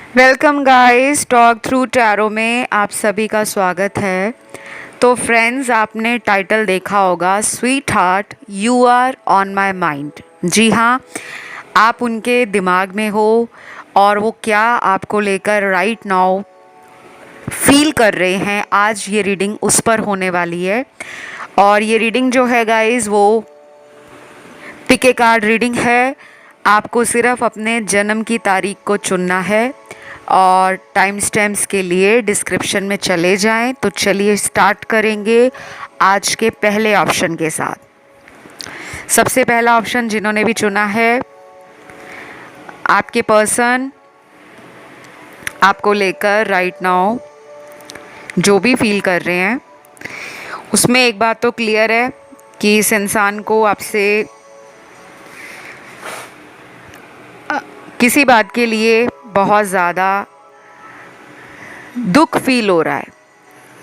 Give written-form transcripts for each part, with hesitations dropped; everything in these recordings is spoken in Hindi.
Welcome guys, talk through tarot में आप सभी का स्वागत है। तो फ्रेंड्स, आपने टाइटल देखा होगा, sweetheart you are on my mind. जी हाँ, आप उनके दिमाग में हो और वो क्या आपको लेकर राइट नाउ फील कर रहे हैं। आज ये रीडिंग उस पर होने वाली है। और ये रीडिंग जो है गाइस, वो पिक ए कार्ड रीडिंग है। आपको सिर्फ अपने जन्म की तारीख को चुनना है और टाइम स्टैम्प्स के लिए डिस्क्रिप्शन में चले जाएं। तो चलिए स्टार्ट करेंगे आज के पहले ऑप्शन के साथ। सबसे पहला ऑप्शन जिन्होंने भी चुना है, आपके पर्सन आपको लेकर राइट नाउ जो भी फील कर रहे हैं, उसमें एक बात तो क्लियर है कि इस इंसान को आपसे किसी बात के लिए बहुत ज़्यादा दुख फील हो रहा है,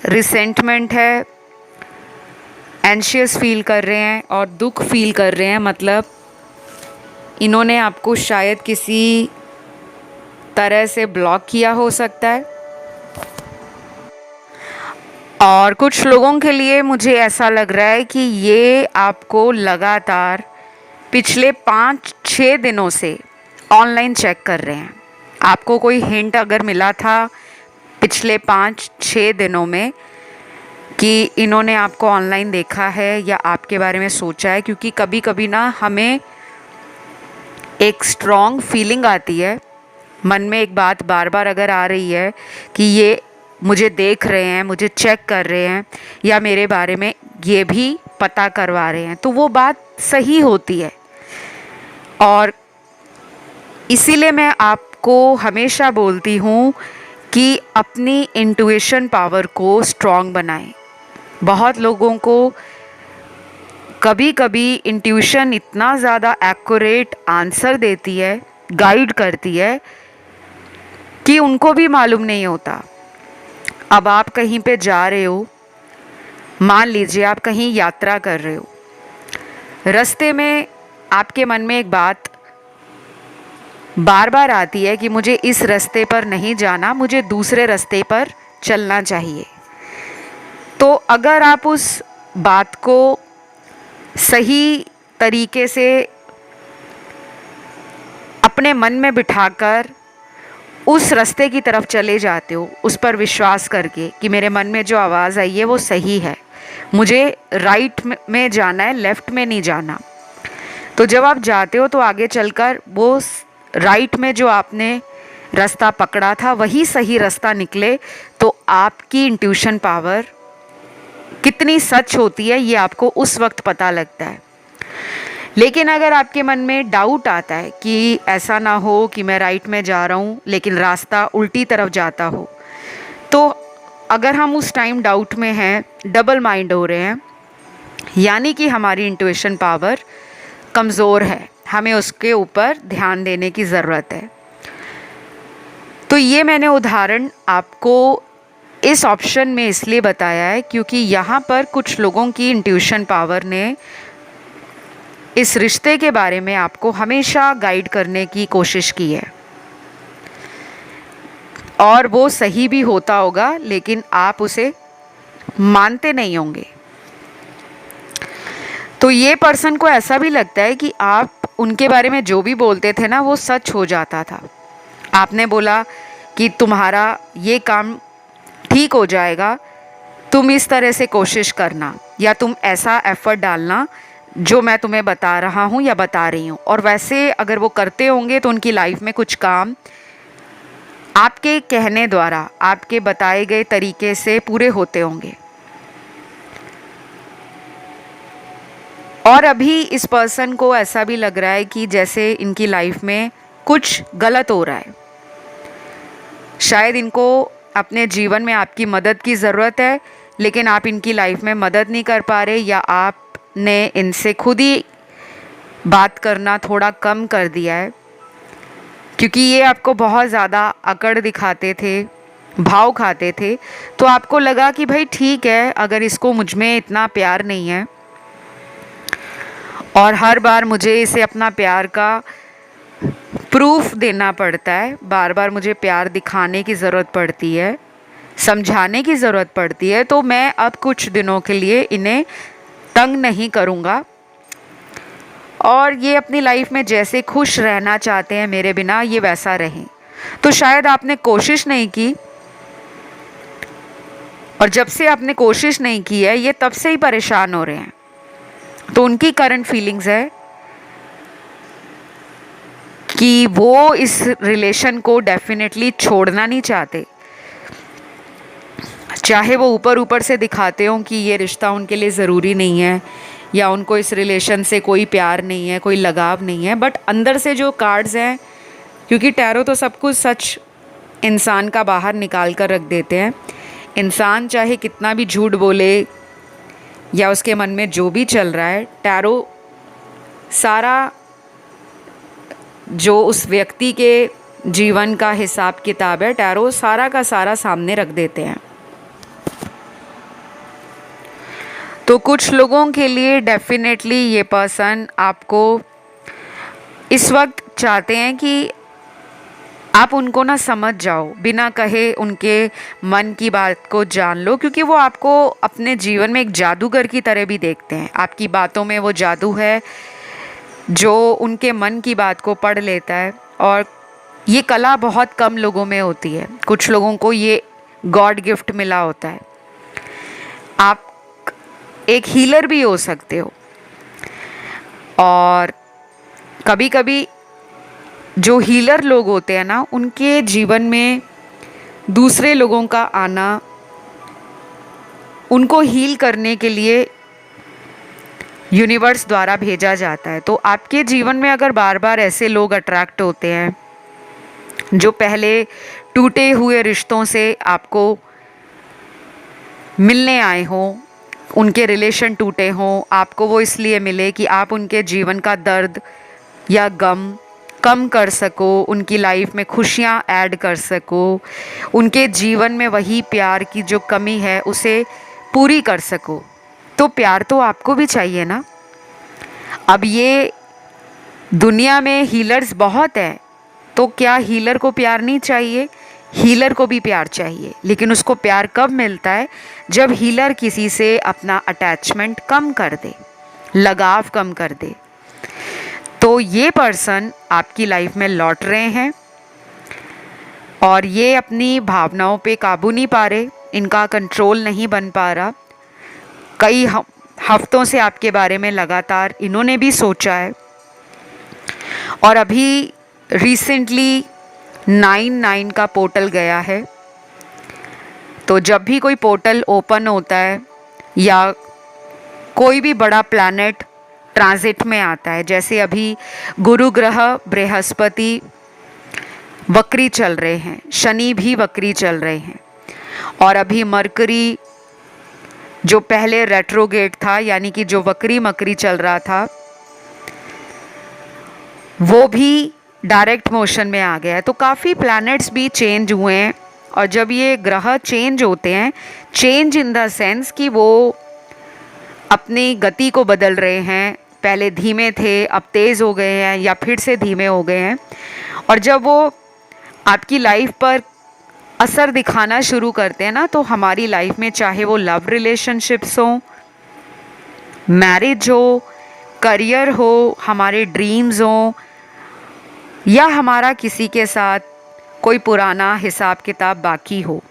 रिसेंटमेंट है, एंशियस फील कर रहे हैं और दुख फील कर रहे हैं। मतलब इन्होंने आपको शायद किसी तरह से ब्लॉक किया हो सकता है। और कुछ लोगों के लिए मुझे ऐसा लग रहा है कि ये आपको लगातार पिछले 5-6 दिनों से ऑनलाइन चेक कर रहे हैं। आपको कोई हिंट अगर मिला था पिछले 5-6 दिनों में कि इन्होंने आपको ऑनलाइन देखा है या आपके बारे में सोचा है, क्योंकि कभी कभी ना हमें एक स्ट्रॉन्ग फीलिंग आती है, मन में एक बात बार बार अगर आ रही है कि ये मुझे देख रहे हैं, मुझे चेक कर रहे हैं या मेरे बारे में ये भी पता करवा रहे हैं, तो वो बात सही होती है। और इसीलिए मैं आपको हमेशा बोलती हूँ कि अपनी इंट्यूशन पावर को स्ट्रॉन्ग बनाएं। बहुत लोगों को कभी कभी इंट्यूशन इतना ज़्यादा एक्यूरेट आंसर देती है, गाइड करती है कि उनको भी मालूम नहीं होता। अब आप कहीं पे जा रहे हो, मान लीजिए आप कहीं यात्रा कर रहे हो, रास्ते में आपके मन में एक बात बार बार आती है कि मुझे इस रास्ते पर नहीं जाना, मुझे दूसरे रास्ते पर चलना चाहिए। तो अगर आप उस बात को सही तरीके से अपने मन में बिठाकर उस रास्ते की तरफ चले जाते हो, उस पर विश्वास करके कि मेरे मन में जो आवाज़ आई है वो सही है, मुझे राइट में जाना है, लेफ़्ट में नहीं जाना। तो जब आप जाते हो तो आगे चलकर वो राइट में जो आपने रास्ता पकड़ा था वही सही रास्ता निकले, तो आपकी इंट्यूशन पावर कितनी सच होती है ये आपको उस वक्त पता लगता है। लेकिन अगर आपके मन में डाउट आता है कि ऐसा ना हो कि मैं राइट में जा रहा हूँ लेकिन रास्ता उल्टी तरफ जाता हो, तो अगर हम उस टाइम डाउट में हैं, डबल माइंड हो रहे हैं, यानी कि हमारी इंट्यूशन पावर कमज़ोर है, हमें उसके ऊपर ध्यान देने की ज़रूरत है। तो ये मैंने उदाहरण आपको इस ऑप्शन में इसलिए बताया है क्योंकि यहाँ पर कुछ लोगों की इंट्यूशन पावर ने इस रिश्ते के बारे में आपको हमेशा गाइड करने की कोशिश की है, और वो सही भी होता होगा, लेकिन आप उसे मानते नहीं होंगे। तो ये पर्सन को ऐसा भी लगता है कि आप उनके बारे में जो भी बोलते थे ना, वो सच हो जाता था। आपने बोला कि तुम्हारा ये काम ठीक हो जाएगा, तुम इस तरह से कोशिश करना या तुम ऐसा एफर्ट डालना जो मैं तुम्हें बता रहा हूँ या बता रही हूँ, और वैसे अगर वो करते होंगे तो उनकी लाइफ में कुछ काम आपके कहने द्वारा, आपके बताए गए तरीके से पूरे होते होंगे। और अभी इस पर्सन को ऐसा भी लग रहा है कि जैसे इनकी लाइफ में कुछ गलत हो रहा है। शायद इनको अपने जीवन में आपकी मदद की ज़रूरत है, लेकिन आप इनकी लाइफ में मदद नहीं कर पा रहे, या आपने इनसे खुद ही बात करना थोड़ा कम कर दिया है, क्योंकि ये आपको बहुत ज़्यादा अकड़ दिखाते थे, भाव खाते थे। तो आपको लगा कि भाई ठीक है, अगर इसको मुझ में इतना प्यार नहीं है और हर बार मुझे इसे अपना प्यार का प्रूफ देना पड़ता है, बार बार मुझे प्यार दिखाने की ज़रूरत पड़ती है, समझाने की ज़रूरत पड़ती है। तो मैं अब कुछ दिनों के लिए इन्हें तंग नहीं करूँगा और ये अपनी लाइफ में जैसे खुश रहना चाहते हैं मेरे बिना, ये वैसा रहें। तो शायद आपने कोशिश नहीं की, और जब से आपने कोशिश नहीं की है ये तब से ही परेशान हो रहे हैं। तो उनकी करंट फीलिंग्स है कि वो इस रिलेशन को डेफिनेटली छोड़ना नहीं चाहते, चाहे वो ऊपर ऊपर से दिखाते हो कि ये रिश्ता उनके लिए ज़रूरी नहीं है या उनको इस रिलेशन से कोई प्यार नहीं है, कोई लगाव नहीं है, बट अंदर से जो कार्ड्स हैं, क्योंकि टैरो तो सब कुछ सच इंसान का बाहर निकाल कर रख देते हैं। इंसान चाहे कितना भी झूठ बोले या उसके मन में जो भी चल रहा है, टैरो सारा जो उस व्यक्ति के जीवन का हिसाब किताब है, टैरो सारा का सारा सामने रख देते हैं। तो कुछ लोगों के लिए डेफिनेटली ये पर्सन आपको इस वक्त चाहते हैं कि आप उनको ना समझ जाओ, बिना कहे उनके मन की बात को जान लो, क्योंकि वो आपको अपने जीवन में एक जादूगर की तरह भी देखते हैं। आपकी बातों में वो जादू है जो उनके मन की बात को पढ़ लेता है, और ये कला बहुत कम लोगों में होती है। कुछ लोगों को ये गॉड गिफ्ट मिला होता है। आप एक हीलर भी हो सकते हो, और कभी कभी जो हीलर लोग होते हैं ना, उनके जीवन में दूसरे लोगों का आना उनको हील करने के लिए यूनिवर्स द्वारा भेजा जाता है। तो आपके जीवन में अगर बार बार ऐसे लोग अट्रैक्ट होते हैं जो पहले टूटे हुए रिश्तों से आपको मिलने आए हों, उनके रिलेशन टूटे हों, आपको वो इसलिए मिले कि आप उनके जीवन का दर्द या गम कम कर सको, उनकी लाइफ में खुशियाँ ऐड कर सको, उनके जीवन में वही प्यार की जो कमी है उसे पूरी कर सको, तो प्यार तो आपको भी चाहिए ना। अब ये दुनिया में हीलर्स बहुत हैं, तो क्या हीलर को प्यार नहीं चाहिए? हीलर को भी प्यार चाहिए, लेकिन उसको प्यार कब मिलता है? जब हीलर किसी से अपना अटैचमेंट कम कर दे, लगाव कम कर दे। तो ये पर्सन आपकी लाइफ में लौट रहे हैं और ये अपनी भावनाओं पे काबू नहीं पा रहे, इनका कंट्रोल नहीं बन पा रहा। कई हफ्तों से आपके बारे में लगातार इन्होंने भी सोचा है, और अभी रिसेंटली 9/9 का पोर्टल गया है। तो जब भी कोई पोर्टल ओपन होता है या कोई भी बड़ा प्लैनेट ट्रांजिट में आता है, जैसे अभी गुरु ग्रह बृहस्पति वक्री चल रहे हैं, शनि भी वक्री चल रहे हैं, और अभी मरकरी जो पहले रेट्रोगेट था, यानी कि जो वक्री मकरी चल रहा था, वो भी डायरेक्ट मोशन में आ गया है। तो काफ़ी प्लैनेट्स भी चेंज हुए हैं, और जब ये ग्रह चेंज होते हैं, चेंज इन द सेंस कि वो अपनी गति को बदल रहे हैं, पहले धीमे थे अब तेज़ हो गए हैं या फिर से धीमे हो गए हैं, और जब वो आपकी लाइफ पर असर दिखाना शुरू करते हैं ना, तो हमारी लाइफ में चाहे वो लव रिलेशनशिप्स हो, मैरिज हो, करियर हो, हमारे ड्रीम्स हो, या हमारा किसी के साथ कोई पुराना हिसाब किताब बाकी हो,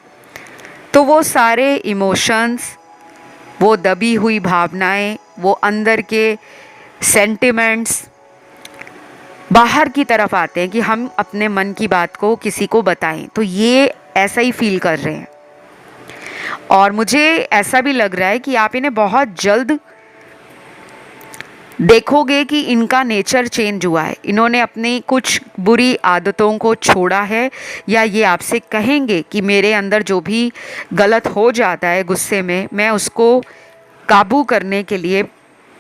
तो वो सारे इमोशंस, वो दबी हुई भावनाएं, वो अंदर के सेंटिमेंट्स बाहर की तरफ आते हैं कि हम अपने मन की बात को किसी को बताएं। तो ये ऐसा ही फील कर रहे हैं, और मुझे ऐसा भी लग रहा है कि आप इन्हें बहुत जल्द देखोगे कि इनका नेचर चेंज हुआ है। इन्होंने अपनी कुछ बुरी आदतों को छोड़ा है, या ये आपसे कहेंगे कि मेरे अंदर जो भी गलत हो जाता है गुस्से में, मैं उसको काबू करने के लिए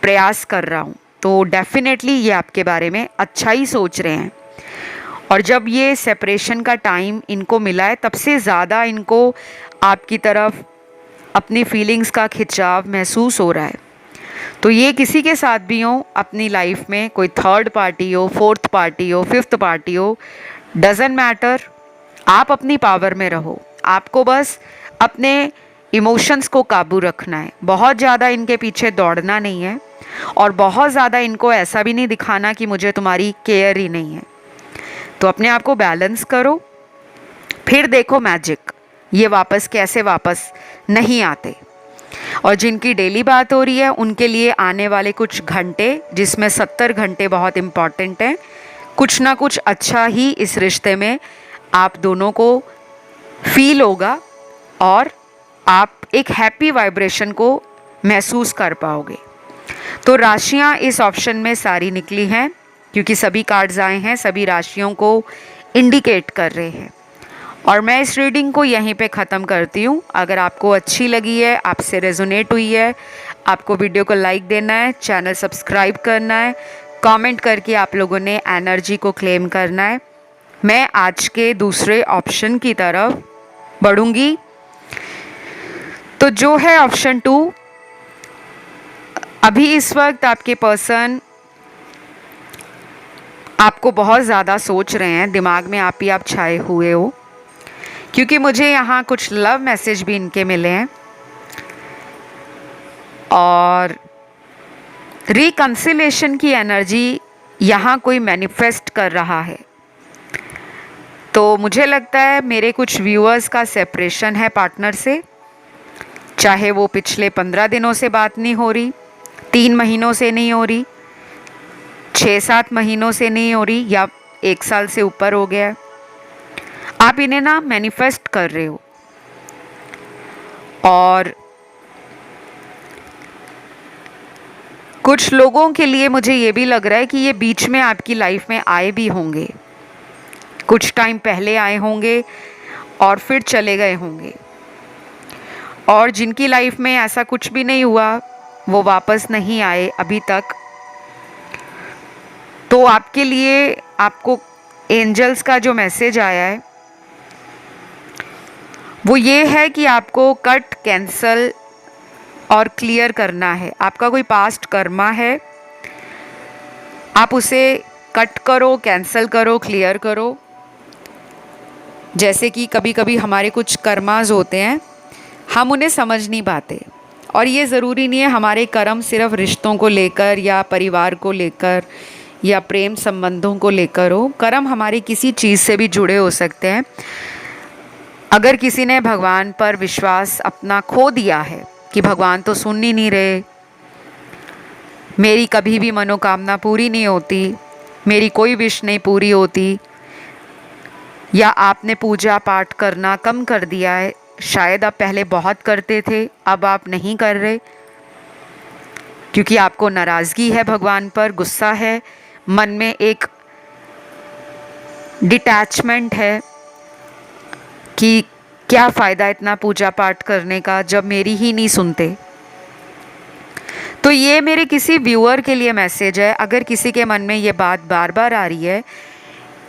प्रयास कर रहा हूँ। तो डेफिनेटली ये आपके बारे में अच्छा ही सोच रहे हैं, और जब ये सेपरेशन का टाइम इनको मिला है, तब से ज़्यादा इनको आपकी तरफ अपनी फीलिंग्स का खिंचाव महसूस हो रहा है। तो ये किसी के साथ भी हो अपनी लाइफ में, कोई थर्ड पार्टी हो, फोर्थ पार्टी हो, फिफ्थ पार्टी हो, डजेंट मैटर। आप अपनी पावर में रहो। आपको बस अपने इमोशंस को काबू रखना है। बहुत ज़्यादा इनके पीछे दौड़ना नहीं है और बहुत ज़्यादा इनको ऐसा भी नहीं दिखाना कि मुझे तुम्हारी केयर ही नहीं है। तो अपने आप को बैलेंस करो, फिर देखो मैजिक, ये वापस कैसे वापस नहीं आते। और जिनकी डेली बात हो रही है उनके लिए आने वाले कुछ घंटे, जिसमें 70 घंटे बहुत इम्पॉर्टेंट हैं, कुछ ना कुछ अच्छा ही इस रिश्ते में आप दोनों को फील होगा और आप एक हैप्पी वाइब्रेशन को महसूस कर पाओगे। तो राशियां इस ऑप्शन में सारी निकली हैं, क्योंकि सभी कार्ड्स आए हैं, सभी राशियों को इंडिकेट कर रहे हैं। और मैं इस रीडिंग को यहीं पे ख़त्म करती हूँ। अगर आपको अच्छी लगी है, आपसे रेजोनेट हुई है, आपको वीडियो को लाइक देना है, चैनल सब्सक्राइब करना है, कमेंट करके आप लोगों ने एनर्जी को क्लेम करना है। मैं आज के दूसरे ऑप्शन की तरफ बढ़ूंगी। तो जो है ऑप्शन 2, अभी इस वक्त आपके पर्सन आपको बहुत ज़्यादा सोच रहे हैं, दिमाग में आप ही आप छाए हुए हो, क्योंकि मुझे यहाँ कुछ लव मैसेज भी इनके मिले हैं और रिकंसिलेशन की एनर्जी यहाँ कोई मैनिफेस्ट कर रहा है। तो मुझे लगता है मेरे कुछ व्यूअर्स का सेपरेशन है पार्टनर से, चाहे वो पिछले 15 दिनों से बात नहीं हो रही, 3 महीनों से नहीं हो रही, 6-7 महीनों से नहीं हो रही, या 1 साल से ऊपर हो गया है। आप इन्हें ना मैनिफेस्ट कर रहे हो और कुछ लोगों के लिए मुझे ये भी लग रहा है कि ये बीच में आपकी लाइफ में आए भी होंगे, कुछ टाइम पहले आए होंगे और फिर चले गए होंगे। और जिनकी लाइफ में ऐसा कुछ भी नहीं हुआ, वो वापस नहीं आए अभी तक। तो आपके लिए आपको एंजल्स का जो मैसेज आया है वो ये है कि आपको कट, कैंसल और क्लियर करना है। आपका कोई पास्ट कर्मा है, आप उसे कट करो, कैंसल करो, क्लियर करो। जैसे कि कभी कभी हमारे कुछ कर्माज होते हैं, हम उन्हें समझ नहीं पाते, और ये ज़रूरी नहीं है हमारे कर्म सिर्फ रिश्तों को लेकर या परिवार को लेकर या प्रेम संबंधों को लेकर हो। कर्म हमारी किसी चीज़ से भी जुड़े हो सकते हैं। अगर किसी ने भगवान पर विश्वास अपना खो दिया है कि भगवान तो सुन ही नहीं रहे, मेरी कभी भी मनोकामना पूरी नहीं होती, मेरी कोई विश नहीं पूरी होती, या आपने पूजा पाठ करना कम कर दिया है, शायद आप पहले बहुत करते थे, अब आप नहीं कर रहे क्योंकि आपको नाराज़गी है भगवान पर, गुस्सा है, मन में एक डिटैचमेंट है कि क्या फ़ायदा इतना पूजा पाठ करने का जब मेरी ही नहीं सुनते। तो ये मेरे किसी व्यूअर के लिए मैसेज है। अगर किसी के मन में ये बात बार बार आ रही है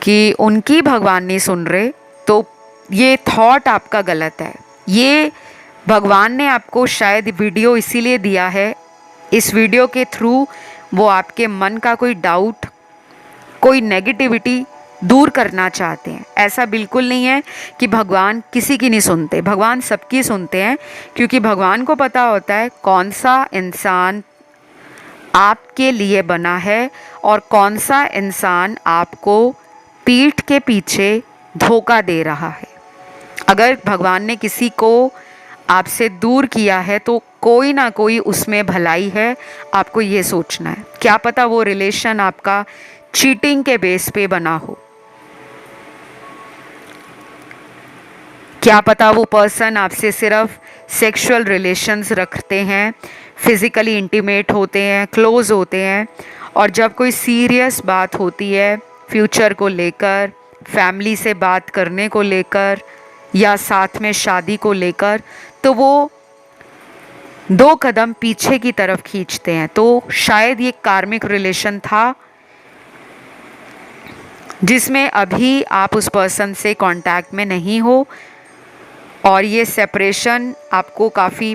कि उनकी भगवान नहीं सुन रहे, तो ये थॉट आपका गलत है। ये भगवान ने आपको शायद वीडियो इसीलिए दिया है, इस वीडियो के थ्रू वो आपके मन का कोई डाउट, कोई नेगेटिविटी दूर करना चाहते हैं। ऐसा बिल्कुल नहीं है कि भगवान किसी की नहीं सुनते, भगवान सबकी सुनते हैं, क्योंकि भगवान को पता होता है कौन सा इंसान आपके लिए बना है और कौन सा इंसान आपको पीठ के पीछे धोखा दे रहा है। अगर भगवान ने किसी को आपसे दूर किया है तो कोई ना कोई उसमें भलाई है, आपको ये सोचना है। क्या पता वो रिलेशन आपका चीटिंग के बेस पे बना हो, क्या पता वो पर्सन आपसे सिर्फ सेक्सुअल रिलेशंस रखते हैं, फिज़िकली इंटीमेट होते हैं, क्लोज होते हैं, और जब कोई सीरियस बात होती है फ्यूचर को लेकर, फैमिली से बात करने को लेकर या साथ में शादी को लेकर, तो वो 2 कदम पीछे की तरफ खींचते हैं। तो शायद ये कार्मिक रिलेशन था जिसमें अभी आप उस पर्सन से कांटेक्ट में नहीं हो, और ये सेपरेशन आपको काफ़ी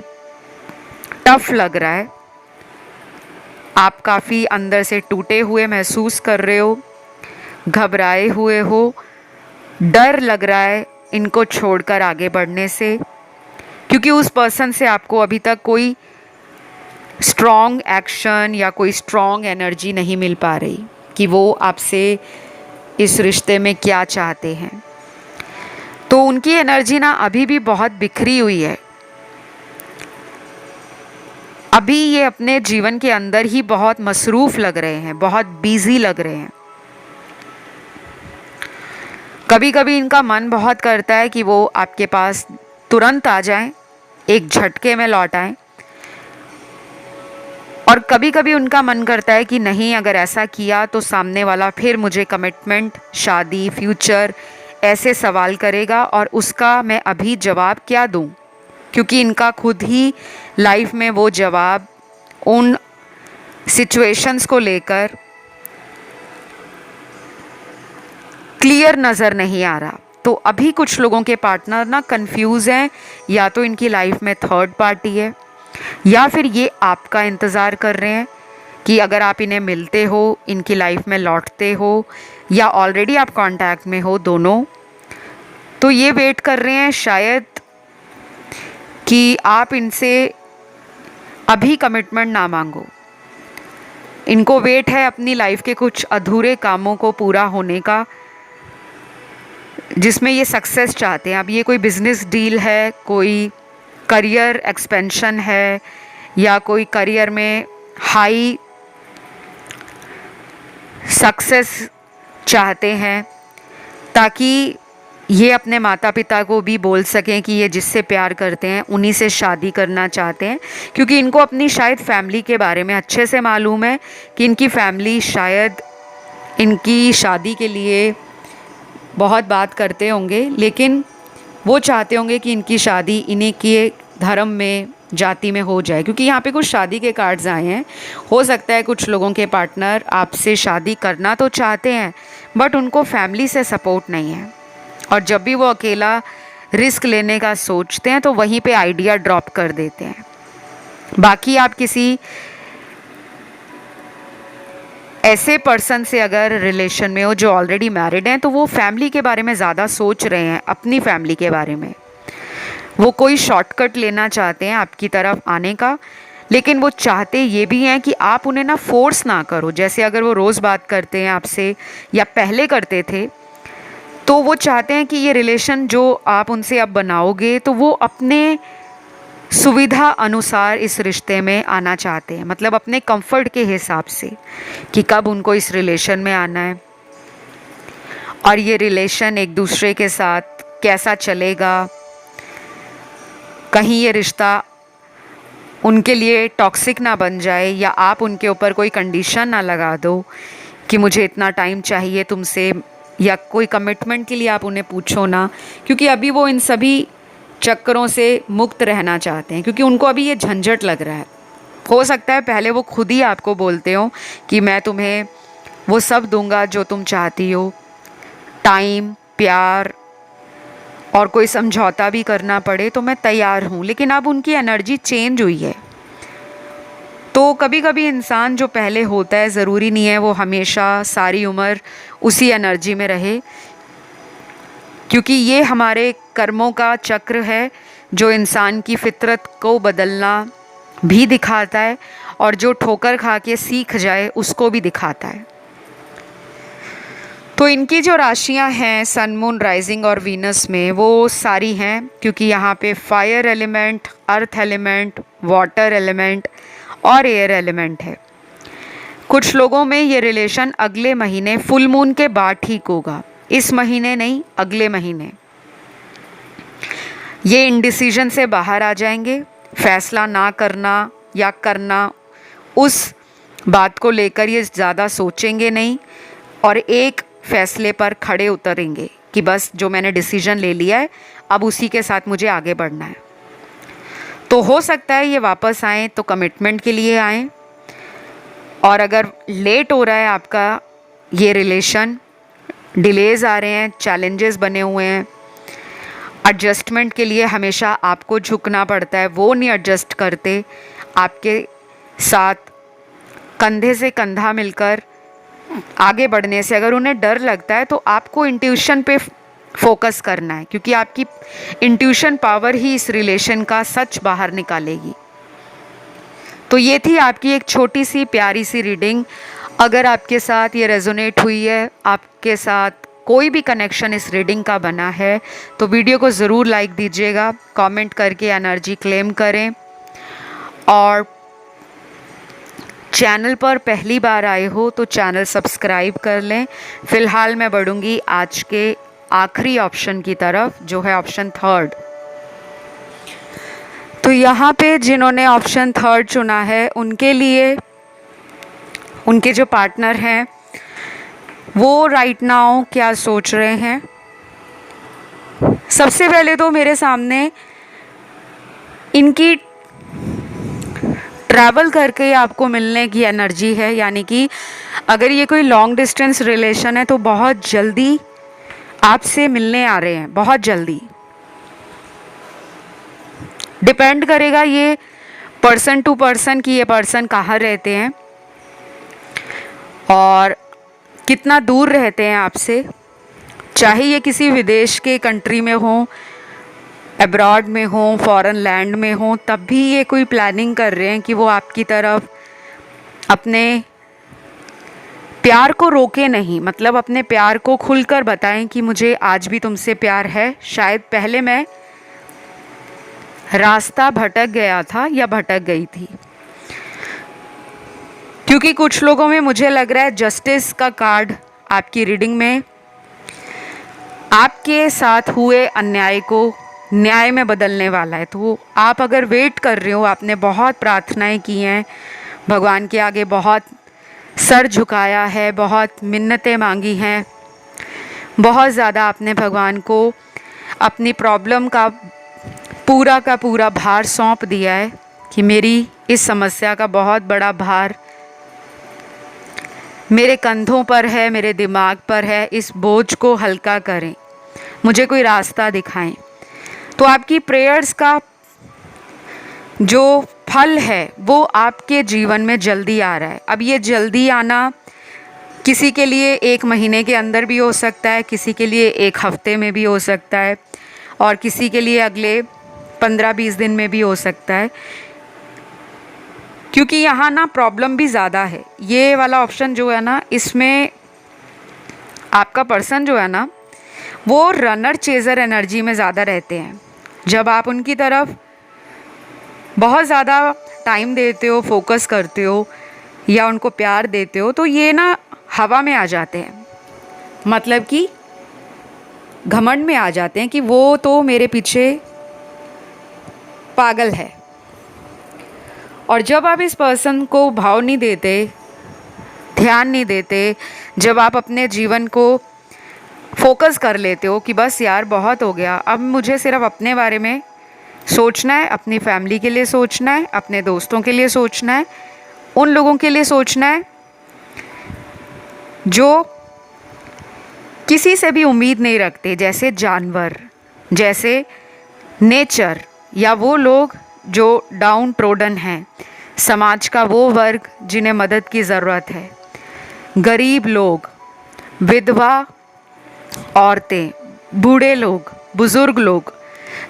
टफ लग रहा है। आप काफ़ी अंदर से टूटे हुए महसूस कर रहे हो, घबराए हुए हो, डर लग रहा है इनको छोड़कर आगे बढ़ने से, क्योंकि उस पर्सन से आपको अभी तक कोई स्ट्रॉन्ग एक्शन या कोई स्ट्रॉन्ग एनर्जी नहीं मिल पा रही कि वो आपसे इस रिश्ते में क्या चाहते हैं। तो उनकी एनर्जी ना अभी भी बहुत बिखरी हुई है। अभी ये अपने जीवन के अंदर ही बहुत मसरूफ़ लग रहे हैं, बहुत बिजी लग रहे हैं। कभी कभी इनका मन बहुत करता है कि वो आपके पास तुरंत आ जाएं, एक झटके में लौट आएं, और कभी कभी उनका मन करता है कि नहीं, अगर ऐसा किया तो सामने वाला फिर मुझे कमिटमेंट, शादी, फ्यूचर ऐसे सवाल करेगा और उसका मैं अभी जवाब क्या दूं, क्योंकि इनका खुद ही लाइफ में वो जवाब उन सिचुएशंस को लेकर क्लियर नज़र नहीं आ रहा। तो अभी कुछ लोगों के पार्टनर ना कंफ्यूज हैं, या तो इनकी लाइफ में थर्ड पार्टी है, या फिर ये आपका इंतज़ार कर रहे हैं कि अगर आप इन्हें मिलते हो, इनकी लाइफ में लौटते हो, या ऑलरेडी आप कांटेक्ट में हो दोनों, तो ये वेट कर रहे हैं शायद कि आप इनसे अभी कमिटमेंट ना मांगो। इनको वेट है अपनी लाइफ के कुछ अधूरे कामों को पूरा होने का, जिसमें ये सक्सेस चाहते हैं। अब ये कोई बिजनेस डील है, कोई करियर एक्सपेंशन है, या कोई करियर में हाई सक्सेस चाहते हैं, ताकि ये अपने माता पिता को भी बोल सकें कि ये जिससे प्यार करते हैं उन्हीं से शादी करना चाहते हैं, क्योंकि इनको अपनी शायद फैमिली के बारे में अच्छे से मालूम है कि इनकी फैमिली शायद इनकी शादी के लिए बहुत बात करते होंगे, लेकिन वो चाहते होंगे कि इनकी शादी इन्हीं के धर्म में, जाति में हो जाए, क्योंकि यहाँ पे कुछ शादी के कार्ड्स आए हैं। हो सकता है कुछ लोगों के पार्टनर आपसे शादी करना तो चाहते हैं, बट उनको फैमिली से सपोर्ट नहीं है, और जब भी वो अकेला रिस्क लेने का सोचते हैं तो वहीं पे आइडिया ड्रॉप कर देते हैं। बाकी आप किसी ऐसे पर्सन से अगर रिलेशन में हो जो ऑलरेडी मैरिड हैं, तो वो फैमिली के बारे में ज़्यादा सोच रहे हैं, अपनी फैमिली के बारे में। वो कोई शॉर्टकट लेना चाहते हैं आपकी तरफ आने का, लेकिन वो चाहते ये भी हैं कि आप उन्हें ना फोर्स ना करो। जैसे अगर वो रोज़ बात करते हैं आपसे या पहले करते थे, तो वो चाहते हैं कि ये रिलेशन जो आप उनसे अब बनाओगे, तो वो अपने सुविधा अनुसार इस रिश्ते में आना चाहते हैं, मतलब अपने कंफर्ट के हिसाब से कि कब उनको इस रिलेशन में आना है, और ये रिलेशन एक दूसरे के साथ कैसा चलेगा। कहीं ये रिश्ता उनके लिए टॉक्सिक ना बन जाए, या आप उनके ऊपर कोई कंडीशन ना लगा दो कि मुझे इतना टाइम चाहिए तुमसे, या कोई कमिटमेंट के लिए आप उन्हें पूछो ना, क्योंकि अभी वो इन सभी चक्करों से मुक्त रहना चाहते हैं, क्योंकि उनको अभी ये झंझट लग रहा है। हो सकता है पहले वो खुद ही आपको बोलते हो कि मैं तुम्हें वो सब दूंगा जो तुम चाहती हो, टाइम, प्यार, और कोई समझौता भी करना पड़े तो मैं तैयार हूँ, लेकिन अब उनकी एनर्जी चेंज हुई है। तो कभी कभी इंसान जो पहले होता है, ज़रूरी नहीं है वो हमेशा सारी उम्र उसी एनर्जी में रहे, क्योंकि ये हमारे कर्मों का चक्र है जो इंसान की फितरत को बदलना भी दिखाता है, और जो ठोकर खा के सीख जाए उसको भी दिखाता है। तो इनकी जो राशियां हैं सन, मून, राइजिंग और वीनस में, वो सारी हैं, क्योंकि यहाँ पे fire element, earth element, water element और एयर एलिमेंट है। कुछ लोगों में ये रिलेशन अगले महीने फुल मून के बाद ठीक होगा, इस महीने नहीं, अगले महीने। ये इंडिसीजन से बाहर आ जाएंगे, फैसला ना करना या करना, उस बात को लेकर ये ज़्यादा सोचेंगे नहीं, और एक फैसले पर खड़े उतरेंगे कि बस जो मैंने डिसीजन ले लिया है अब उसी के साथ मुझे आगे बढ़ना है। तो हो सकता है ये वापस आएँ तो कमिटमेंट के लिए आएँ, और अगर लेट हो रहा है आपका ये रिलेशन, डिलेज़ आ रहे हैं, चैलेंजेस बने हुए हैं, एडजस्टमेंट के लिए हमेशा आपको झुकना पड़ता है, वो नहीं एडजस्ट करते, आपके साथ कंधे से कंधा मिलकर आगे बढ़ने से अगर उन्हें डर लगता है तो आपको इंट्यूशन पे फोकस करना है, क्योंकि आपकी इंट्यूशन पावर ही इस रिलेशन का सच बाहर निकालेगी। तो ये थी आपकी एक छोटी सी प्यारी सी रीडिंग। अगर आपके साथ ये रेजोनेट हुई है, आपके साथ कोई भी कनेक्शन इस रीडिंग का बना है, तो वीडियो को ज़रूर लाइक दीजिएगा, कमेंट करके एनर्जी क्लेम करें, और चैनल पर पहली बार आए हो तो चैनल सब्सक्राइब कर लें। फ़िलहाल मैं बढ़ूँगी आज के आखिरी ऑप्शन की तरफ, जो है ऑप्शन थर्ड। तो यहाँ पे जिन्होंने ऑप्शन थर्ड चुना है, उनके लिए उनके जो पार्टनर हैं वो राइट नाउ क्या सोच रहे हैं। सबसे पहले तो मेरे सामने इनकी ट्रैवल करके आपको मिलने की एनर्जी है, यानी कि अगर ये कोई लॉन्ग डिस्टेंस रिलेशन है तो बहुत जल्दी आपसे मिलने आ रहे हैं, बहुत जल्दी। डिपेंड करेगा ये पर्सन टू पर्सन कि ये पर्सन कहाँ रहते हैं और कितना दूर रहते हैं आपसे, चाहे ये किसी विदेश के कंट्री में हो, अब्रॉड में हो, फॉरेन लैंड में हो, तब भी ये कोई प्लानिंग कर रहे हैं कि वो आपकी तरफ अपने प्यार को रोके नहीं, मतलब अपने प्यार को खुलकर बताएं कि मुझे आज भी तुमसे प्यार है। शायद पहले मैं रास्ता भटक गया था या भटक गई थी, क्योंकि कुछ लोगों में मुझे लग रहा है जस्टिस का कार्ड आपकी रीडिंग में आपके साथ हुए अन्याय को न्याय में बदलने वाला है। तो आप अगर वेट कर रहे हो, आपने बहुत प्रार्थनाएं की हैं भगवान के आगे, बहुत सर झुकाया है, बहुत मिन्नतें मांगी हैं, बहुत ज़्यादा आपने भगवान को अपनी प्रॉब्लम का पूरा भार सौंप दिया है कि मेरी इस समस्या का बहुत बड़ा भार मेरे कंधों पर है, मेरे दिमाग पर है, इस बोझ को हल्का करें, मुझे कोई रास्ता दिखाएं। तो आपकी प्रेयर्स का जो फल है वो आपके जीवन में जल्दी आ रहा है। अब ये जल्दी आना किसी के लिए 1 महीने के अंदर भी हो सकता है, किसी के लिए 1 हफ्ते में भी हो सकता है, और किसी के लिए अगले 15-20 दिन में भी हो सकता है, क्योंकि यहाँ ना प्रॉब्लम भी ज़्यादा है। ये वाला ऑप्शन जो है ना, इसमें आपका पर्सन जो है ना वो रनर चेज़र एनर्जी में ज़्यादा रहते हैं। जब आप उनकी तरफ बहुत ज़्यादा टाइम देते हो, फोकस करते हो या उनको प्यार देते हो, तो ये ना हवा में आ जाते हैं, मतलब कि घमंड में आ जाते हैं कि वो तो मेरे पीछे पागल है। और जब आप इस पर्सन को भाव नहीं देते, ध्यान नहीं देते, जब आप अपने जीवन को फोकस कर लेते हो कि बस यार बहुत हो गया, अब मुझे सिर्फ अपने बारे में सोचना है, अपनी फैमिली के लिए सोचना है, अपने दोस्तों के लिए सोचना है, उन लोगों के लिए सोचना है जो किसी से भी उम्मीद नहीं रखते, जैसे जानवर, जैसे नेचर, या वो लोग जो डाउन ट्रोडन हैं, समाज का वो वर्ग जिन्हें मदद की ज़रूरत है, गरीब लोग, विधवा औरतें, बूढ़े लोग, बुज़ुर्ग लोग।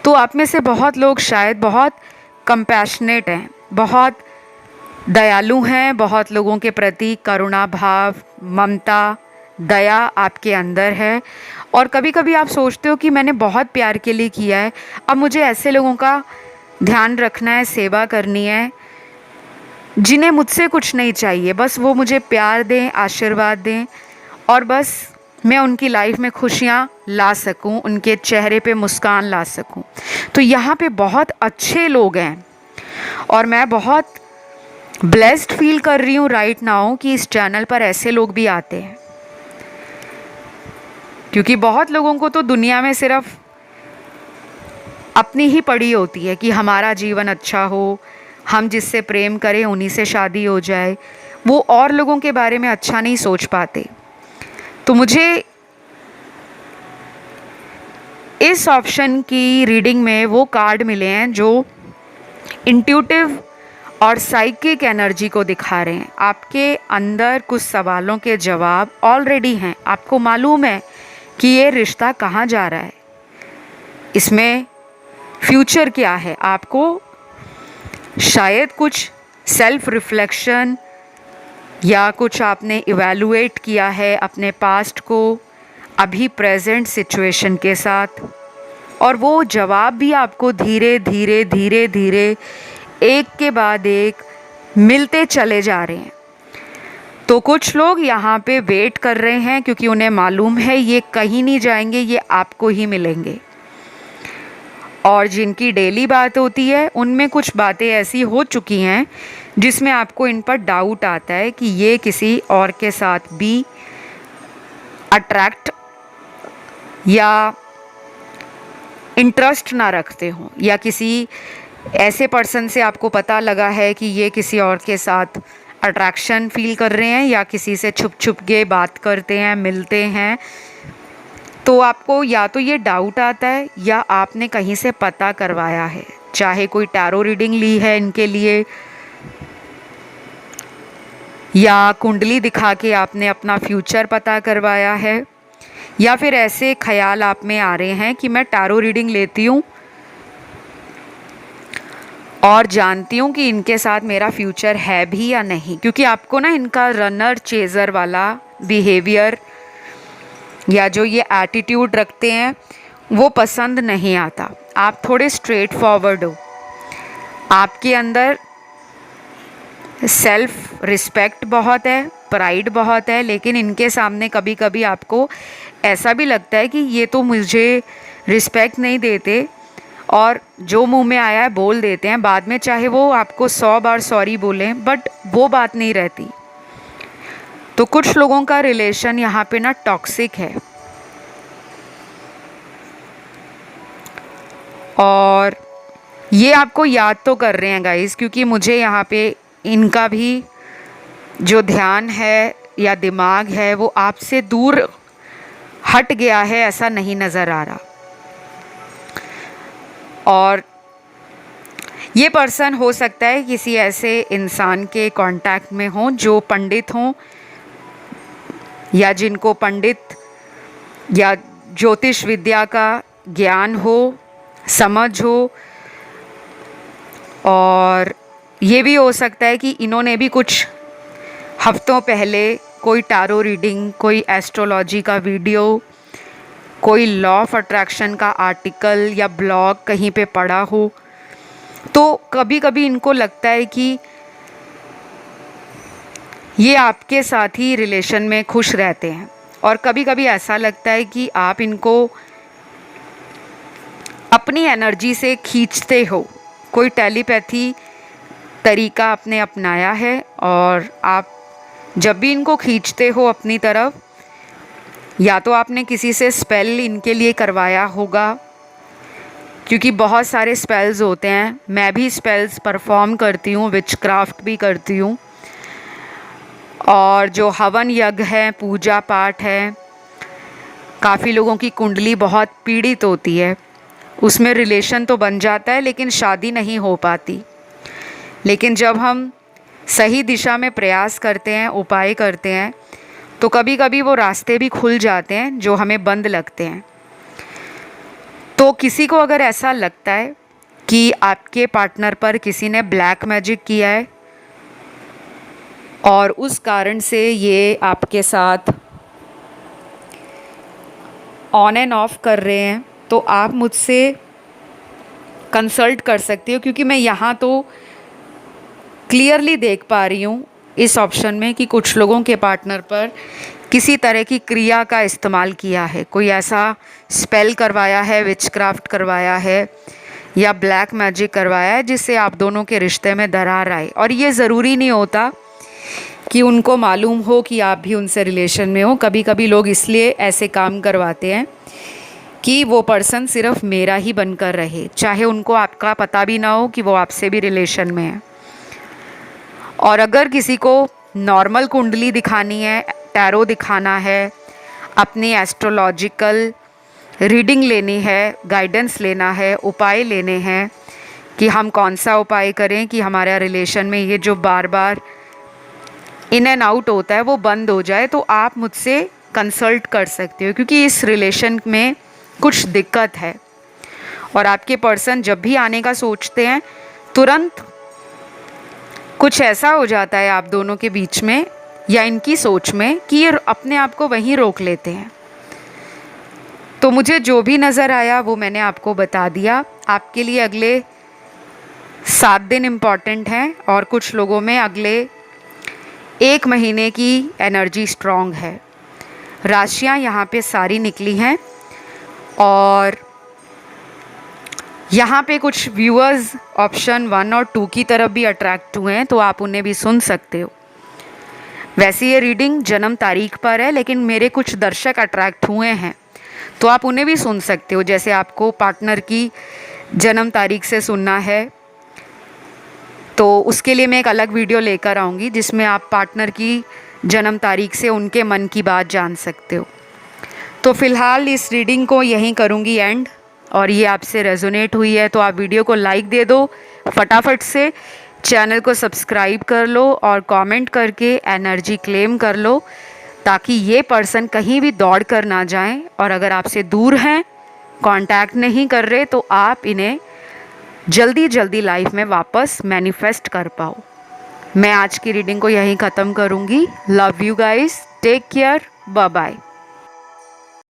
तो आप में से बहुत लोग शायद बहुत कंपैशनेट हैं, बहुत दयालु हैं, बहुत लोगों के प्रति करुणा भाव, ममता, दया आपके अंदर है। और कभी कभी आप सोचते हो कि मैंने बहुत प्यार के लिए किया है, अब मुझे ऐसे लोगों का ध्यान रखना है, सेवा करनी है, जिन्हें मुझसे कुछ नहीं चाहिए, बस वो मुझे प्यार दें, आशीर्वाद दें, और बस मैं उनकी लाइफ में खुशियाँ ला सकूं, उनके चेहरे पे मुस्कान ला सकूं। तो यहाँ पे बहुत अच्छे लोग हैं और मैं बहुत ब्लेस्ड फील कर रही हूँ राइट नाउ कि इस चैनल पर ऐसे लोग भी आते हैं, क्योंकि बहुत लोगों को तो दुनिया में सिर्फ अपनी ही पड़ी होती है कि हमारा जीवन अच्छा हो, हम जिससे प्रेम करें उन्हीं से शादी हो जाए, वो और लोगों के बारे में अच्छा नहीं सोच पाते। तो मुझे इस ऑप्शन की रीडिंग में वो कार्ड मिले हैं जो इंट्यूटिव और साइकिक एनर्जी को दिखा रहे हैं। आपके अंदर कुछ सवालों के जवाब ऑलरेडी हैं। आपको मालूम है कि ये रिश्ता कहाँ जा रहा है, इसमें फ्यूचर क्या है। आपको शायद कुछ सेल्फ रिफ्लेक्शन या कुछ आपने इवैल्यूएट किया है अपने पास्ट को अभी प्रेजेंट सिचुएशन के साथ, और वो जवाब भी आपको धीरे धीरे धीरे धीरे एक के बाद एक मिलते चले जा रहे हैं। तो कुछ लोग यहाँ पे वेट कर रहे हैं क्योंकि उन्हें मालूम है ये कहीं नहीं जाएंगे, ये आपको ही मिलेंगे। और जिनकी डेली बात होती है उनमें कुछ बातें ऐसी हो चुकी हैं जिसमें आपको इन पर डाउट आता है कि ये किसी और के साथ भी अट्रैक्ट या इंटरेस्ट ना रखते हों, या किसी ऐसे पर्सन से आपको पता लगा है कि ये किसी और के साथ अट्रैक्शन फील कर रहे हैं या किसी से छुप छुप के बात करते हैं, मिलते हैं। तो आपको या तो ये डाउट आता है या आपने कहीं से पता करवाया है, चाहे कोई टैरो रीडिंग ली है इनके लिए, या कुंडली दिखा के आपने अपना फ्यूचर पता करवाया है, या फिर ऐसे ख्याल आप में आ रहे हैं कि मैं टैरो रीडिंग लेती हूँ और जानती हूँ कि इनके साथ मेरा फ्यूचर है भी या नहीं, क्योंकि आपको ना इनका रनर चेज़र वाला बिहेवियर या जो ये एटीट्यूड रखते हैं वो पसंद नहीं आता। आप थोड़े स्ट्रेट फॉरवर्ड हो, आपके अंदर सेल्फ रिस्पेक्ट बहुत है, प्राइड बहुत है, लेकिन इनके सामने कभी कभी आपको ऐसा भी लगता है कि ये तो मुझे रिस्पेक्ट नहीं देते और जो मुंह में आया है बोल देते हैं, बाद में चाहे वो आपको 100 बार सॉरी बोलें बट वो बात नहीं रहती। तो कुछ लोगों का रिलेशन यहाँ पे ना टॉक्सिक है, और ये आपको याद तो कर रहे हैं गाइस, क्योंकि मुझे यहाँ पे इनका भी जो ध्यान है या दिमाग है वो आपसे दूर हट गया है, ऐसा नहीं नज़र आ रहा। और ये पर्सन हो सकता है किसी ऐसे इंसान के कांटेक्ट में हो जो पंडित हों, या जिनको पंडित या ज्योतिष विद्या का ज्ञान हो, समझ हो। और ये भी हो सकता है कि इन्होंने भी कुछ हफ्तों पहले कोई टैरो रीडिंग, कोई एस्ट्रोलॉजी का वीडियो, कोई लॉ ऑफ अट्रैक्शन का आर्टिकल या ब्लॉग कहीं पे पढ़ा हो। तो कभी कभी इनको लगता है कि ये आपके साथ ही रिलेशन में खुश रहते हैं, और कभी कभी ऐसा लगता है कि आप इनको अपनी एनर्जी से खींचते हो। कोई टेलीपैथी तरीका आपने अपनाया है और आप जब भी इनको खींचते हो अपनी तरफ, या तो आपने किसी से स्पेल इनके लिए करवाया होगा, क्योंकि बहुत सारे स्पेल्स होते हैं। मैं भी स्पेल्स परफॉर्म करती हूँ, विचक्राफ्ट भी करती हूँ, और जो हवन यज्ञ है, पूजा पाठ है, काफ़ी लोगों की कुंडली बहुत पीड़ित होती है, उसमें रिलेशन तो बन जाता है लेकिन शादी नहीं हो पाती। लेकिन जब हम सही दिशा में प्रयास करते हैं, उपाय करते हैं, तो कभी कभी वो रास्ते भी खुल जाते हैं जो हमें बंद लगते हैं। तो किसी को अगर ऐसा लगता है कि आपके पार्टनर पर किसी ने ब्लैक मैजिक किया है और उस कारण से ये आपके साथ ऑन एंड ऑफ कर रहे हैं, तो आप मुझसे कंसल्ट कर सकते हो, क्योंकि मैं यहाँ तो क्लियरली देख पा रही हूँ इस ऑप्शन में कि कुछ लोगों के पार्टनर पर किसी तरह की क्रिया का इस्तेमाल किया है, कोई ऐसा स्पेल करवाया है, विचक्राफ्ट करवाया है या ब्लैक मैजिक करवाया है जिससे आप दोनों के रिश्ते में दरार आए। और ये ज़रूरी नहीं होता कि उनको मालूम हो कि आप भी उनसे रिलेशन में हो। कभी कभी लोग इसलिए ऐसे काम करवाते हैं कि वो पर्सन सिर्फ मेरा ही बनकर रहे, चाहे उनको आपका पता भी ना हो कि वो आपसे भी रिलेशन में है। और अगर किसी को नॉर्मल कुंडली दिखानी है, टैरो दिखाना है, अपनी एस्ट्रोलॉजिकल रीडिंग लेनी है, गाइडेंस लेना है, उपाय लेने हैं, कि हम कौन सा उपाय करें कि हमारा रिलेशन में ये जो बार बार इन एंड आउट होता है वो बंद हो जाए, तो आप मुझसे कंसल्ट कर सकते हो, क्योंकि इस रिलेशन में कुछ दिक्कत है और आपके पर्सन जब भी आने का सोचते हैं तुरंत कुछ ऐसा हो जाता है आप दोनों के बीच में या इनकी सोच में कि ये अपने आप को वहीं रोक लेते हैं। तो मुझे जो भी नज़र आया वो मैंने आपको बता दिया। आपके लिए अगले 7 दिन इम्पॉर्टेंट हैं और कुछ लोगों में अगले 1 महीने की एनर्जी स्ट्रॉन्ग है। राशियाँ यहाँ पे सारी निकली हैं और यहाँ पे कुछ व्यूअर्स ऑप्शन 1 और 2 की तरफ भी अट्रैक्ट हुए हैं, तो आप उन्हें भी सुन सकते हो। वैसे ये रीडिंग जन्म तारीख पर है, लेकिन मेरे कुछ दर्शक अट्रैक्ट हुए हैं तो आप उन्हें भी सुन सकते हो। जैसे आपको पार्टनर की जन्म तारीख से सुनना है तो उसके लिए मैं एक अलग वीडियो लेकर आऊँगी जिसमें आप पार्टनर की जन्म तारीख से उनके मन की बात जान सकते हो। तो फ़िलहाल इस रीडिंग को यहीं करूँगी एंड, और ये आपसे रेजोनेट हुई है तो आप वीडियो को लाइक दे दो फटाफट से, चैनल को सब्सक्राइब कर लो और कमेंट करके एनर्जी क्लेम कर लो ताकि ये पर्सन कहीं भी दौड़ कर ना जाएं, और अगर आपसे दूर हैं, कांटेक्ट नहीं कर रहे, तो आप इन्हें जल्दी जल्दी लाइफ में वापस मैनिफेस्ट कर पाओ। मैं आज की रीडिंग को यहीं ख़त्म करूँगी। Love you guys, take care, bye bye.